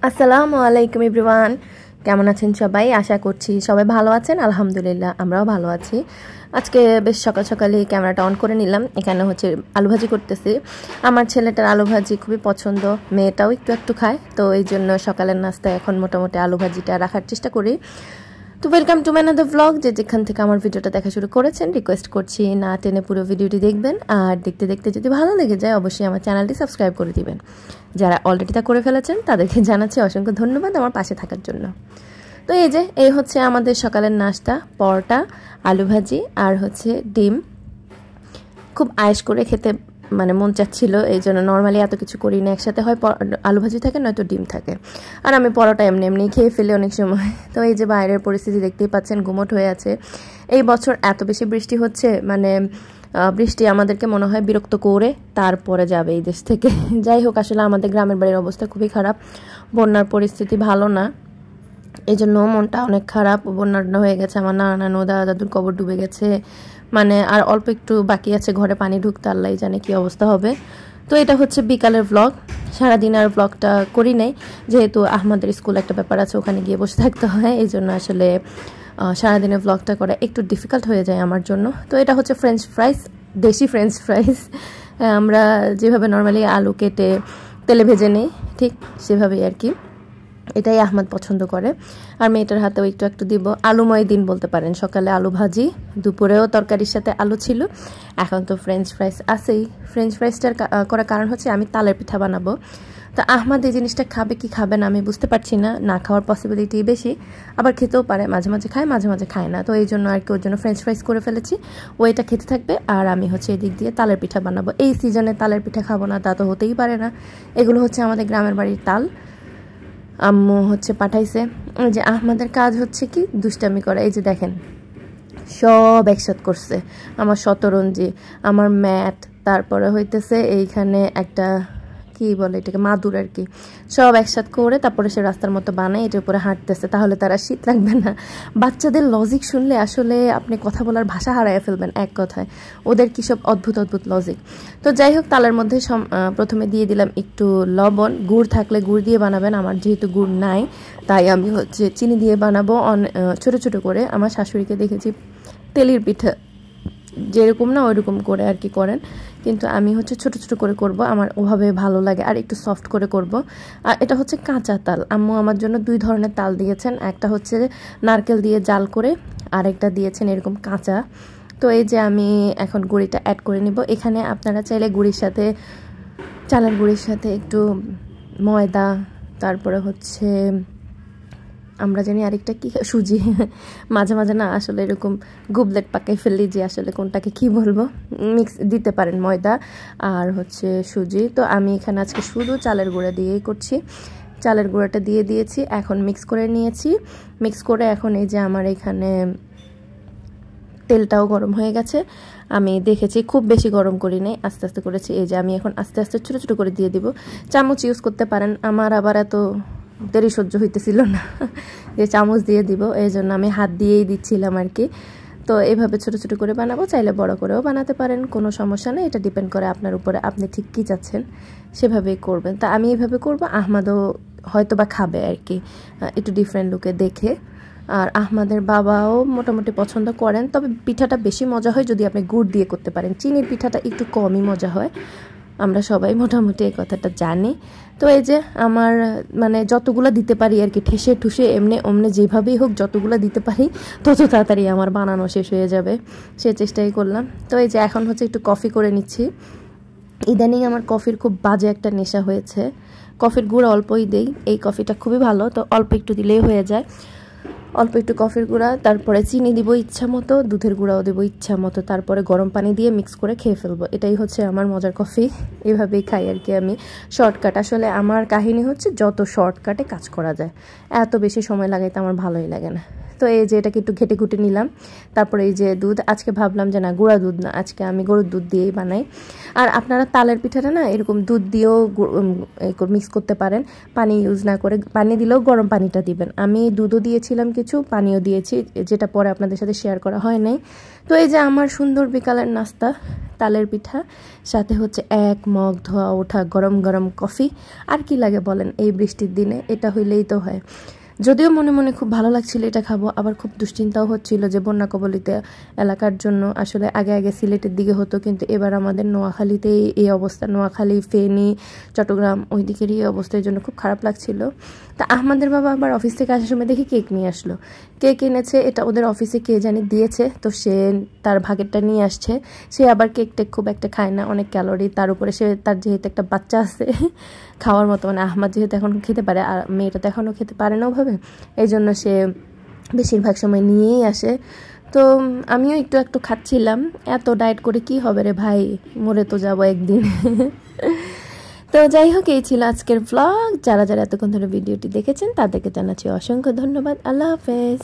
আসসালামু আলাইকুম এভরিওয়ান, কেমন আছেন সবাই? আশা করছি সবাই ভালো আছেন। আলহামদুলিল্লাহ আমরাও ভালো আছি। আজকে বেশ সকাল সকালে ক্যামেরাটা অন করে নিলাম। এখানে হচ্ছে আলু ভাজি করতেছি। আমার ছেলেটার আলু ভাজি খুবই পছন্দ, মেয়েটাও একটু একটু খায়, তো এই জন্য সকালের নাস্তায় এখন মোটামুটি আলু ভাজিটা রাখার চেষ্টা করি। তো welcome to my another blog. যেখান থেকে আমার ভিডিওটা দেখা শুরু করেছেন, রিকোয়েস্ট করছি না টেনে পুরো ভিডিওটি দেখবেন, আর দেখতে দেখতে যদি ভালো লেগে যায় অবশ্যই আমার চ্যানেলটি সাবস্ক্রাইব করে দিবেন। যারা অলরেডি তা করে ফেলেছেন তাদেরকে জানাচ্ছি অসংখ্য ধন্যবাদ আমার পাশে থাকার জন্য। তো এই হচ্ছে আমাদের সকালের নাস্তা, পরোটা, আলু ভাজি আর হচ্ছে ডিম। খুব আয়েশ করে খেতে মানে মন চাচ্ছিল, এই জন্য নর্মালি এত কিছু করি না, একসাথে হয় আলু ভাজি থাকে নয়তো ডিম থাকে, আর আমি পরোটা এমনি এমনি খেয়ে ফেলি অনেক সময়। তো এই যে বাইরের পরিস্থিতি দেখতেই পাচ্ছেন, গুমোট হয়ে আছে। এই বছর এত বেশি বৃষ্টি হচ্ছে, মানে বৃষ্টি আমাদেরকে মনে হয় বিরক্ত করে তারপরে যাবে এই দেশ থেকে। যাই হোক, আসলে আমাদের গ্রামের বাড়ির অবস্থা খুবই খারাপ, বন্যার পরিস্থিতি ভালো না, এই জন্য মনটা অনেক খারাপ। বন্যা হয়ে গেছে, আমার নানা দাদা দাদুর কবর ডুবে গেছে, মানে আর অল্প একটু বাকি আছে ঘরে পানি ঢুকতে, আল্লাহ জানে কি অবস্থা হবে। তো এটা হচ্ছে বিকালের ব্লগ। সারাদিন আর ব্লগটা করি নাই, যেহেতু আহমদের স্কুল একটা ব্যাপার আছে, ওখানে গিয়ে বসে থাকতে হয়, এই জন্য আসলে সারাদিনের ব্লগটা করা একটু ডিফিকাল্ট হয়ে যায় আমার জন্য। তো এটা হচ্ছে ফ্রেঞ্চ ফ্রাইস, দেশি ফ্রেঞ্চ ফ্রাইস। আমরা যেভাবে নর্মালি আলু কেটে তেলে ভেজে নিই ঠিক সেভাবেই আর কি। এটাই আহমদ পছন্দ করে, আর মেয়েটার হাতেও একটু একটু দিব। আলুময় দিন বলতে পারেন, সকালে আলু ভাজি, দুপুরেও তরকারির সাথে আলু ছিল, এখন তো ফ্রেঞ্চ ফ্রাইস আছেই। ফ্রেঞ্চ ফ্রাইসটার করার কারণ হচ্ছে আমি তালের পিঠা বানাবো। তো আহমদ এই জিনিসটা খাবে কি খাবে না আমি বুঝতে পারছি না, না খাওয়ার পসিবিলিটি বেশি, আবার খেতেও পারে, মাঝে মাঝে খায় মাঝে মাঝে খায় না। তো এই জন্য আর কি ওর জন্য ফ্রেঞ্চ ফ্রাইস করে ফেলেছি, ও এটা খেতে থাকবে, আর আমি হচ্ছে এদিক দিয়ে তালের পিঠা বানাবো। এই সিজনে তালের পিঠা খাবো না তা তো হতেই পারে না, এগুলো হচ্ছে আমাদের গ্রামের বাড়ির তাল, আম্মু হচ্ছে পাঠাইছে। যে আহমদের কাজ হচ্ছে কি দুষ্টামি করা, এই যে দেখেন সব একসাথ করছে, আমার শতরঞ্জি, আমার ম্যাট, তারপরে হইতেছে এইখানে একটা কি বলে এটাকে মাদুর আর কি, সব একসাথ করে তারপরে সে রাস্তার মতো বানায় এটার উপরে হাঁটতেছে, তাহলে তারা শীত লাগবে না। বাচ্চাদের লজিক শুনলে আসলে আপনি কথা বলার ভাষা হারায় ফেলবেন এক কথায়, ওদের কি সব অদ্ভুত অদ্ভুত লজিক। তো যাই হোক, তালের মধ্যে প্রথমে দিয়ে দিলাম একটু লবণ, গুড় থাকলে গুড় দিয়ে বানাবেন, আমার যেহেতু গুড় নাই তাই আমি হচ্ছে চিনি দিয়ে বানাবো ছোটো ছোটো করে। আমার শাশুড়িকে দেখেছি তেলের পিঠা যেরকম না ওইরকম করে আর কি করেন, কিন্তু আমি হচ্ছে ছোট ছোট করে করব, আমার ওভাবে ভালো লাগে, আর একটু সফট করে করব। আর এটা হচ্ছে কাঁচা তাল, আম্মু আমার জন্য দুই ধরনের তাল দিয়েছেন, একটা হচ্ছে নারকেল দিয়ে জাল করে, আরেকটা দিয়েছেন এরকম কাঁচা। তো এই যে আমি এখন গুঁড়িটা অ্যাড করে নিব। এখানে আপনারা চাইলে গুঁড়ির সাথে, চালের গুঁড়ির সাথে একটু ময়দা, তারপরে হচ্ছে আমরা জানি আরেকটা কি সুজি, মাঝে মাঝে না আসলে এরকম গুবলেট পাকাই ফেললি যে আসলে কোনটাকে কি বলবো, মিক্স দিতে পারেন ময়দা আর হচ্ছে সুজি। তো আমি এখানে আজকে শুধু চালের গুঁড়া দিয়েই করছি, চালের গুঁড়াটা দিয়ে দিয়েছি, এখন মিক্স করে নিয়েছি। মিক্স করে এখন এই যে আমার এখানে তেলটাও গরম হয়ে গেছে, আমি দেখেছি খুব বেশি গরম করি নাই, আস্তে আস্তে করেছি। এই যে আমি এখন আস্তে আস্তে ছোটো ছোটো করে দিয়ে দিব, চামচ ইউজ করতে পারেন, আমার আবার এত দেরি সহ্য হইতেছিল না যে চামচ দিয়ে দিব, এই জন্য আমি হাত দিয়েই দিচ্ছিলাম আর কি। তো এইভাবে ছোটো ছোটো করে বানাবো, চাইলে বড় করেও বানাতে পারেন, কোনো সমস্যা নেই, এটা ডিপেন্ড করে আপনার উপরে, আপনি ঠিক কী চাচ্ছেন সেভাবেই করবেন। তা আমি এইভাবে করব, আহমদও হয়তো বা খাবে আর কি, একটু ডিফারেন্ট লুকে দেখে। আর আহমদের বাবাও মোটামুটি পছন্দ করেন, তবে পিঠাটা বেশি মজা হয় যদি আপনি গুড় দিয়ে করতে পারেন, চিনির পিঠাটা একটু কমই মজা হয়, আমরা সবাই মোটামুটি এই কথাটা জানি। তো এই যে আমার মানে যতগুলো দিতে পারি আর কি, ঠেসে ঠুসে এমনি অমনে যেভাবেই হোক যতগুলো দিতে পারি তত তাড়াতাড়ি আমার বানানো শেষ হয়ে যাবে, সে চেষ্টাই করলাম। তো এই যে এখন হচ্ছে একটু কফি করে নিচ্ছি, ইদানিং আমার কফির খুব বাজে একটা নেশা হয়েছে, কফির গুঁড়া অল্পই দেই, এই কফিটা খুবই ভালো, তো অল্প একটু দিলেই হয়ে যায়, অল্প একটু কফির গুঁড়া, তারপরে চিনি দিব ইচ্ছা মতো, দুধের গুঁড়াও দেবো ইচ্ছা মতো, তারপরে গরম পানি দিয়ে মিক্স করে খেয়ে ফেলবো, এটাই হচ্ছে আমার মজার কফি, এভাবেই খাই আর কি আমি। শর্টকাট, আসলে আমার কাহিনী হচ্ছে যত শর্টকাটে কাজ করা যায়, এত বেশি সময় লাগাইতে আমার ভালোই লাগে না। তো এই যে এটাকে একটু ঘেটে ঘুটে নিলাম, তারপরে এই যে দুধ, আজকে ভাবলাম যে না গুঁড়া দুধ না, আজকে আমি গরুর দুধ দিয়েই বানাই। আর আপনারা তালের পিঠাটা না এরকম দুধ দিয়েও মিক্স করতে পারেন, পানি ইউজ না করে, পানি দিলেও গরম পানিটা দিবেন। আমি দুধও দিয়েছিলাম কিছু, কিছু পানীয় দিয়েছি, যেটা পরে আপনাদের সাথে শেয়ার করা হয় নাই। তো এই যে আমার সুন্দর বিকালের নাস্তা, তালের পিঠা, সাথে হচ্ছে 1 মগ ধোয়া ওঠা গরম গরম কফি। আর কি লাগে বলেন এই বৃষ্টির দিনে, এটা হইলেই তো হয়। যদিও মনে মনে খুব ভালো লাগছিল এটা খাবো, আবার খুব দুশ্চিন্তাও হচ্ছিল যে বন্যা কবলিত এলাকার জন্য। আসলে আগে আগে সিলেটের দিকে হতো, কিন্তু এবার আমাদের নোয়াখালীতেই এই অবস্থা। নোয়াখালী, ফেনী, চট্টগ্রাম ওই দিকের এই অবস্থার জন্য খুব খারাপ লাগছিল। তা আহমদের বাবা আবার অফিস থেকে আসার সময় দেখি কেক নিয়ে আসলো। কেক এনেছে, এটা ওদের অফিসে কে জানি দিয়েছে, তো সে তার ভাগেরটা নিয়ে আসছে। সে আবার কেক টেক খুব একটা খায় না, অনেক ক্যালোরি, তার উপরে সে তার যেহেতু একটা বাচ্চা আছে খাওয়ার মতো, মানে আহমদ যেহেতু এখন খেতে পারে আর মেয়েটা তো এখনও খেতে পারে না ওভাবে, এই জন্য সে বেশিরভাগ সময় নিয়েই আসে। তো আমিও একটু একটু খাচ্ছিলাম। এত ডায়েট করে কি হবে রে ভাই, মরে তো যাবো একদিন। তো যাই হোক, এই ছিল আজকের ব্লগ। যারা যারা এতক্ষণ ধরে ভিডিওটি দেখেছেন তাদেরকে জানাচ্ছি অসংখ্য ধন্যবাদ। আল্লাহ হাফেজ।